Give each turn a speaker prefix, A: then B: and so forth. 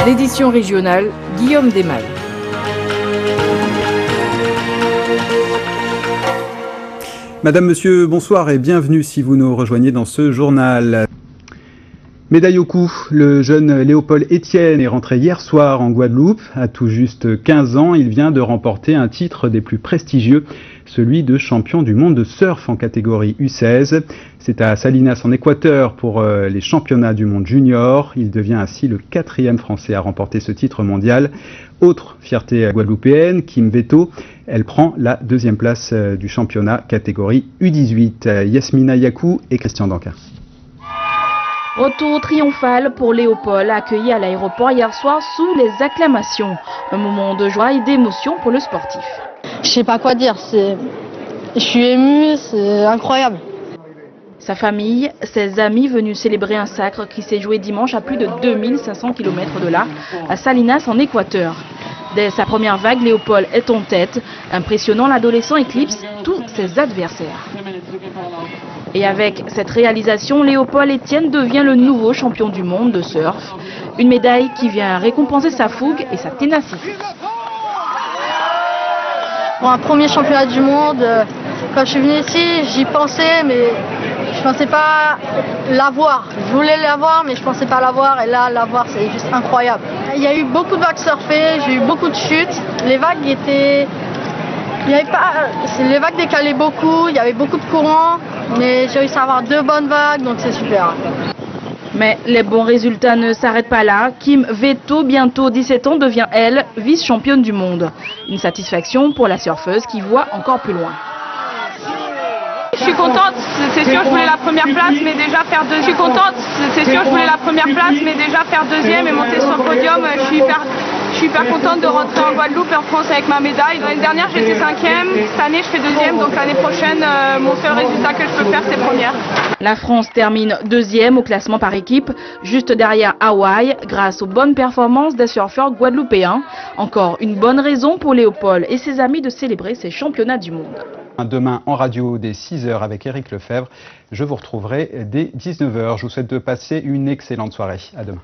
A: L'édition régionale, Guillaume Desmal.
B: Madame, Monsieur, bonsoir et bienvenue si vous nous rejoignez dans ce journal. Médaille au cou, le jeune Léopold Etienne est rentré hier soir en Guadeloupe. À tout juste 15 ans, il vient de remporter un titre des plus prestigieux, celui de champion du monde de surf en catégorie U16. C'est à Salinas en Équateur pour les championnats du monde junior. Il devient ainsi le 4e Français à remporter ce titre mondial. Autre fierté guadeloupéenne, Kim Veto, elle prend la 2e place du championnat catégorie U18. Yasmina Yakou et Christian Danca.
C: Retour triomphal pour Léopold, accueilli à l'aéroport hier soir sous les acclamations. Un moment de joie et d'émotion pour le sportif.
D: Je sais pas quoi dire, je suis ému, c'est incroyable.
C: Sa famille, ses amis venus célébrer un sacre qui s'est joué dimanche à plus de 2500 km de là, à Salinas en Équateur. Dès sa première vague, Léopold est en tête, impressionnant l'adolescent éclipse tous ses adversaires. Et avec cette réalisation, Léopold Etienne devient le nouveau champion du monde de surf. Une médaille qui vient récompenser sa fougue et sa ténacité.
D: Pour un premier championnat du monde, quand je suis venu ici, j'y pensais, mais je pensais pas l'avoir. Je voulais l'avoir, mais je pensais pas l'avoir. Et là, l'avoir, c'est juste incroyable. Il y a eu beaucoup de vagues surfées, j'ai eu beaucoup de chutes. Les vagues étaient... Les vagues décalaient beaucoup, il y avait beaucoup de courants, mais j'ai réussi à avoir 2 bonnes vagues, donc c'est super.
C: Mais les bons résultats ne s'arrêtent pas là. Kim Veto, bientôt 17 ans, devient, elle, vice-championne du monde. Une satisfaction pour la surfeuse qui voit encore plus loin.
E: Je suis contente, c'est sûr, je voulais la première place, mais déjà faire deuxième. Je suis contente, c'est sûr, je voulais la première place, mais déjà faire deuxième et monter sur le podium, je suis hyper contente de rentrer en Guadeloupe et en France avec ma médaille. L'année dernière, j'étais 5e, cette année, je fais 2e, donc l'année prochaine, mon seul résultat que je peux faire, c'est première.
C: La France termine 2e au classement par équipe, juste derrière Hawaï, grâce aux bonnes performances des surfeurs guadeloupéens. Encore une bonne raison pour Léopold et ses amis de célébrer ces championnats du monde.
B: Demain en radio dès 6h avec Éric Lefebvre. Je vous retrouverai dès 19h. Je vous souhaite de passer une excellente soirée. À demain.